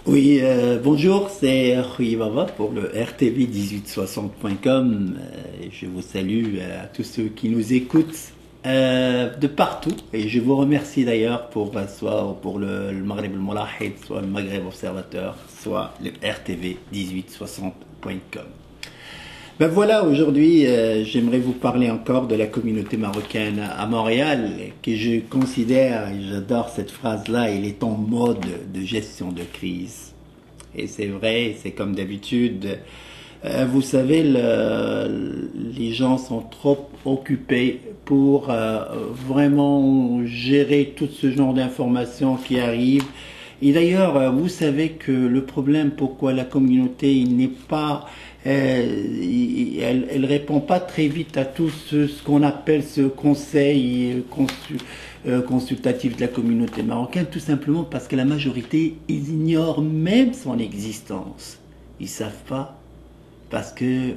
Oui, bonjour, c'est Rui Baba pour le rtv1860.com. Je vous salue à tous ceux qui nous écoutent de partout et je vous remercie d'ailleurs pour soit pour le Maghreb al-Moulahid, soit le Maghreb Observateur, soit le rtv1860.com. Ben voilà, aujourd'hui, j'aimerais vous parler encore de la communauté marocaine à Montréal, que je considère, et j'adore cette phrase-là, il est en mode de gestion de crise. Et c'est vrai, c'est comme d'habitude. Vous savez, les gens sont trop occupés pour vraiment gérer tout ce genre d'informations qui arrivent. Et d'ailleurs, vous savez que le problème, pourquoi la communauté n'est pas, elle répond pas très vite à tout ce qu'on appelle ce conseil consultatif de la communauté marocaine, tout simplement parce que la majorité, ils ignorent même son existence. Ils savent pas parce que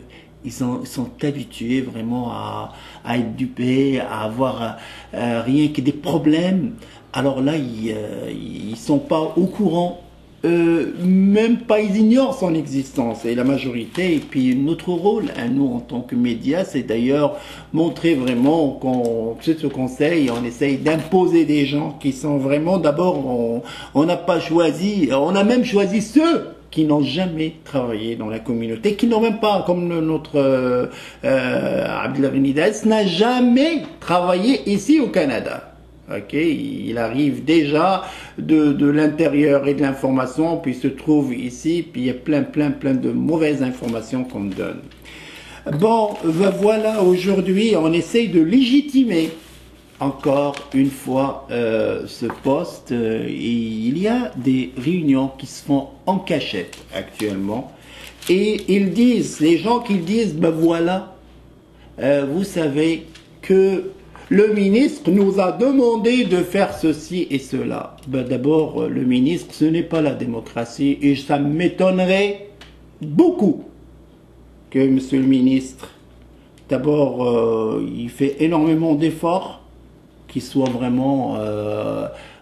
ils sont habitués vraiment à être dupés, à avoir rien que des problèmes. Alors là, ils sont pas au courant, même pas, ils ignorent son existence. Et la majorité, et puis notre rôle, à nous en tant que médias, c'est d'ailleurs montrer vraiment qu'on fait ce conseil, on essaye d'imposer des gens qui sont vraiment, d'abord, on n'a pas choisi, on a même choisi ceux qui n'ont jamais travaillé dans la communauté, qui n'ont même pas, comme notre Abdellah Benidès, n'a jamais travaillé ici au Canada. Ok, il arrive déjà de l'intérieur et de l'information, puis il se trouve ici, puis il y a plein de mauvaises informations qu'on donne. Bon, voilà, aujourd'hui, on essaye de légitimer encore une fois ce poste. Il y a des réunions qui se font en cachette actuellement, et ils disent, les gens qui disent, ben voilà, vous savez que le ministre nous a demandé de faire ceci et cela. Ben d'abord, le ministre, ce n'est pas la démocratie, et ça m'étonnerait beaucoup que monsieur le ministre, d'abord, il fait énormément d'efforts, qu'il soit vraiment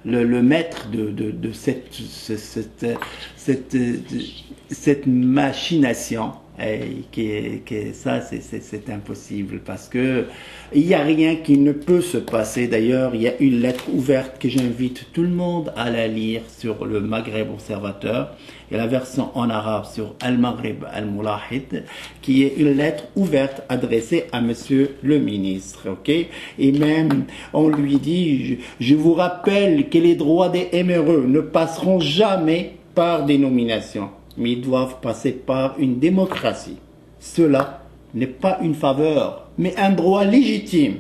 le maître de cette machination. Et ça, c'est impossible parce que il n'y a rien qui ne peut se passer. D'ailleurs, il y a une lettre ouverte que j'invite tout le monde à la lire sur le Maghreb Observateur et la version en arabe sur Al-Maghreb Al-Moulahid, qui est une lettre ouverte adressée à monsieur le ministre, ok? Et même, on lui dit, je vous rappelle que les droits des MRE ne passeront jamais par des nominations, mais ils doivent passer par une démocratie. Cela n'est pas une faveur, mais un droit légitime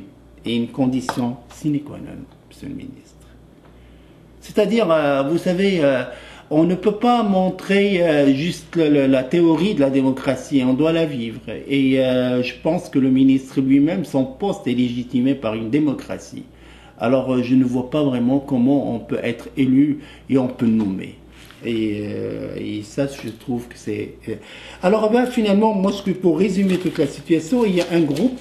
et une condition sine qua non, monsieur le ministre. C'est-à-dire, vous savez, on ne peut pas montrer juste la théorie de la démocratie, on doit la vivre. Et je pense que le ministre lui-même, son poste est légitimé par une démocratie. Alors, je ne vois pas vraiment comment on peut être élu et on peut nommer. Et ça, je trouve que c'est... Alors, ben, finalement, moi, pour résumer toute la situation, il y a un groupe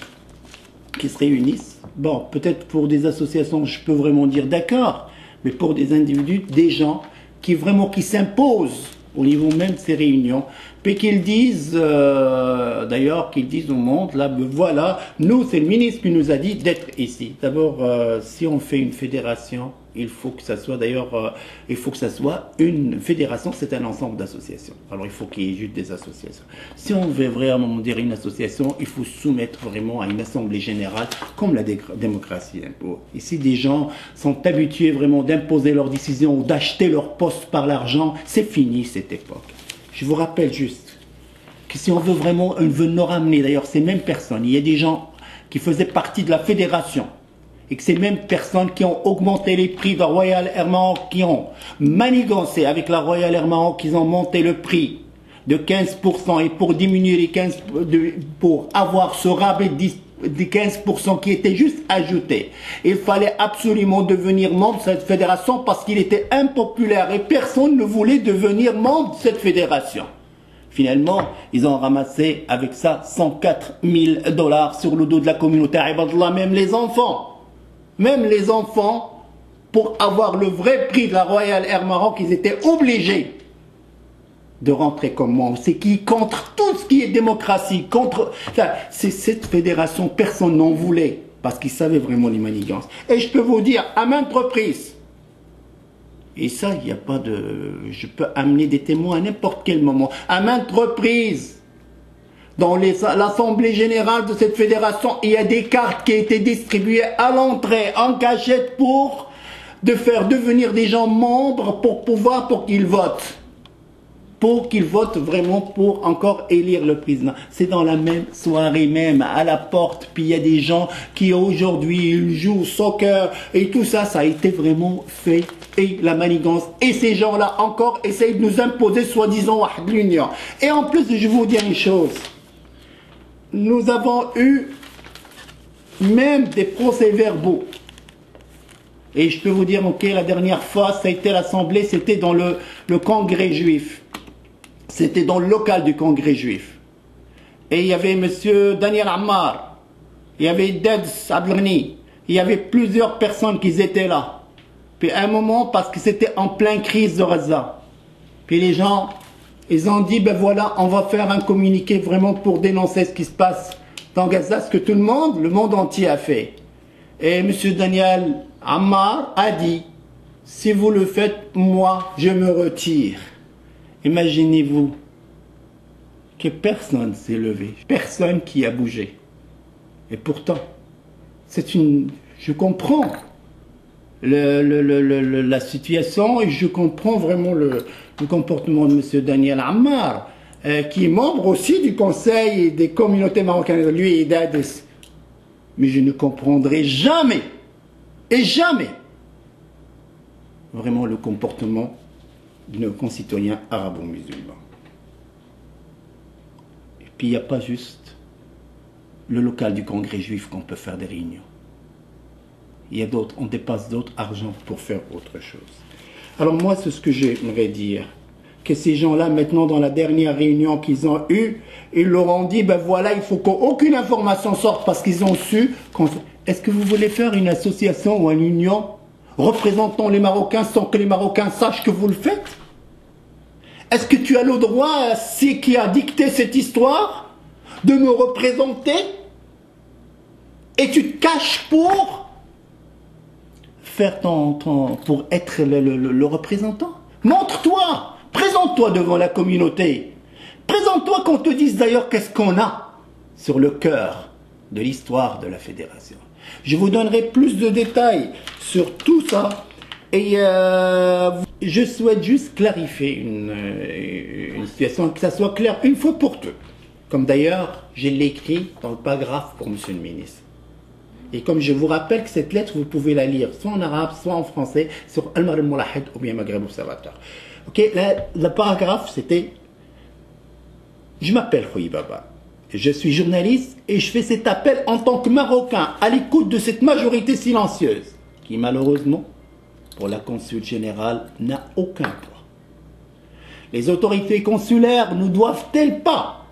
qui se réunissent. Bon, peut-être pour des associations, je peux vraiment dire d'accord, mais pour des individus, des gens qui s'imposent au niveau même de ces réunions, puis qu'ils disent, d'ailleurs, qu'ils disent au monde, là, ben, voilà, nous, c'est le ministre qui nous a dit d'être ici. D'abord, si on fait une fédération, il faut que ça soit d'ailleurs, il faut que ça soit une fédération, c'est un ensemble d'associations. Alors il faut qu'il y ait juste des associations. Si on veut vraiment dire une association, il faut soumettre vraiment à une assemblée générale, comme la démocratie impose. Ici, des gens sont habitués vraiment d'imposer leurs décisions ou d'acheter leur poste par l'argent. C'est fini cette époque. Je vous rappelle juste que si on veut vraiment, on veut nous ramener d'ailleurs ces mêmes personnes. Il y a des gens qui faisaient partie de la fédération, et que ces mêmes personnes qui ont augmenté les prix de Royal Air Maroc, qui ont manigancé avec la Royal Air Maroc, qu'ils ont monté le prix de 15%, et pour diminuer les 15%, pour avoir ce rabais de 15% qui était juste ajouté, il fallait absolument devenir membre de cette fédération parce qu'il était impopulaire et personne ne voulait devenir membre de cette fédération. Finalement, ils ont ramassé avec ça 104 000 $ sur le dos de la communauté. Ibadallah, même les enfants, pour avoir le vrai prix de la Royal Air Maroc, ils étaient obligés de rentrer comme moi. C'est qui contre tout ce qui est démocratie, contre... Enfin, c'est cette fédération, personne n'en voulait, parce qu'ils savaient vraiment les manigances. Et je peux vous dire, à maintes reprises, et ça, il n'y a pas de... Je peux amener des témoins à n'importe quel moment, à maintes reprises, dans l'assemblée générale de cette fédération, il y a des cartes qui ont été distribuées à l'entrée, en cachette, pour de faire devenir des gens membres pour qu'ils votent. Pour qu'ils votent vraiment pour encore élire le président. C'est dans la même soirée même, à la porte, puis il y a des gens qui aujourd'hui ils jouent au soccer, et tout ça, ça a été vraiment fait, et la manigance, et ces gens-là encore essayent de nous imposer soi-disant l'union. Et en plus, je vais vous dire une chose, nous avons eu même des procès-verbaux. Et je peux vous dire, ok, la dernière fois, ça a été l'Assemblée, c'était dans le Congrès juif. C'était dans le local du Congrès juif. Et il y avait M. Daniel Ammar, il y avait Ded Sablani, il y avait plusieurs personnes qui étaient là. Puis à un moment, parce que c'était en pleine crise de Gaza, puis les gens, ils ont dit, ben voilà, on va faire un communiqué vraiment pour dénoncer ce qui se passe dans Gaza, ce que tout le monde entier a fait. Et M. Daniel Ammar a dit, si vous le faites, moi, je me retire. Imaginez-vous que personne s'est levé, personne qui a bougé. Et pourtant, je comprends la situation et je comprends vraiment le comportement de M. Daniel Ammar, qui est membre aussi du Conseil des communautés marocaines, lui et d'Adès. Mais je ne comprendrai jamais, et jamais, vraiment le comportement de nos concitoyens arabo-musulmans. Et puis il n'y a pas juste le local du Congrès juif qu'on peut faire des réunions. Il y a d'autres, on dépasse d'autres argent pour faire autre chose. Alors moi, c'est ce que j'aimerais dire. Que ces gens-là, maintenant, dans la dernière réunion qu'ils ont eue, ils leur ont dit, ben voilà, il faut qu'aucune information sorte parce qu'ils ont su. Est-ce que vous voulez faire une association ou une union représentant les Marocains sans que les Marocains sachent que vous le faites? Est-ce que tu as le droit, c'est qui a dicté cette histoire, de me représenter? Et tu te caches pour faire pour être le représentant? Montre-toi! Présente-toi devant la communauté. Présente-toi qu'on te dise d'ailleurs qu'est-ce qu'on a sur le cœur de l'histoire de la fédération. Je vous donnerai plus de détails sur tout ça. Et je souhaite juste clarifier une situation, que ça soit clair une fois pour toutes. Comme d'ailleurs, je l'ai écrit dans le paragraphe pour Monsieur le ministre. Et comme je vous rappelle que cette lettre, vous pouvez la lire soit en arabe, soit en français, sur Al-Maghreb Moulahid ou bien Maghreb Observateur. Ok, le paragraphe, c'était « Je m'appelle Khoui Baba. Je suis journaliste et je fais cet appel en tant que Marocain à l'écoute de cette majorité silencieuse qui, malheureusement, pour la consul générale, n'a aucun poids. Les autorités consulaires ne doivent-elles pas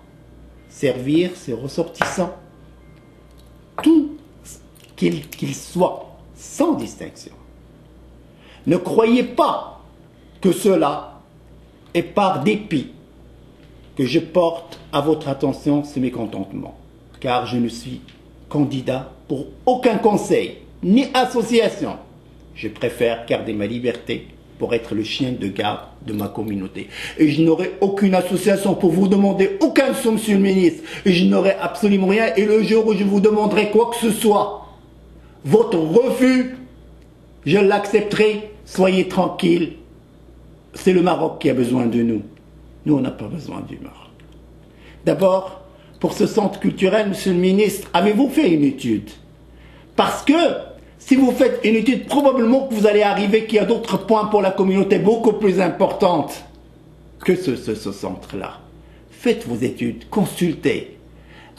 servir ces ressortissants, tout qu'ils soient, sans distinction? Ne croyez pas que cela est par dépit que je porte à votre attention ce mécontentement, car je ne suis candidat pour aucun conseil ni association. Je préfère garder ma liberté pour être le chien de garde de ma communauté. Et je n'aurai aucune association pour vous demander aucun somme, monsieur le ministre. Et je n'aurai absolument rien. Et le jour où je vous demanderai quoi que ce soit, votre refus, je l'accepterai. Soyez tranquille. C'est le Maroc qui a besoin de nous. Nous, on n'a pas besoin du Maroc. D'abord, pour ce centre culturel, monsieur le ministre, avez-vous fait une étude? Parce que si vous faites une étude, probablement que vous allez arriver qu'il y a d'autres points pour la communauté beaucoup plus importantes que ce centre-là. Faites vos études, consultez.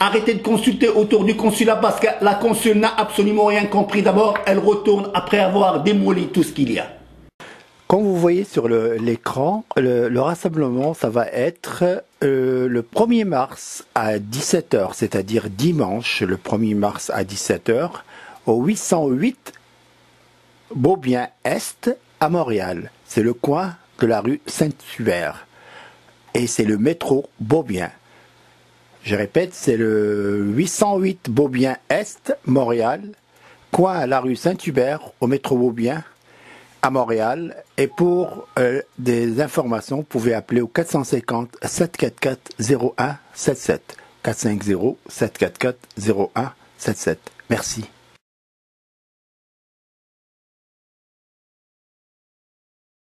Arrêtez de consulter autour du consulat parce que la consul n'a absolument rien compris. D'abord, elle retourne après avoir démoli tout ce qu'il y a. Comme vous voyez sur l'écran, le rassemblement, ça va être le 1er mars à 17 h, c'est-à-dire dimanche, le 1er mars à 17 h, au 808 Beaubien Est à Montréal. C'est le coin de la rue Saint-Hubert. et c'est le métro Beaubien. Je répète, c'est le 808 Beaubien Est, Montréal, coin à la rue Saint-Hubert, au métro Beaubien, à Montréal. Et pour des informations, vous pouvez appeler au 450 744 0177. 450 744 0177. Merci.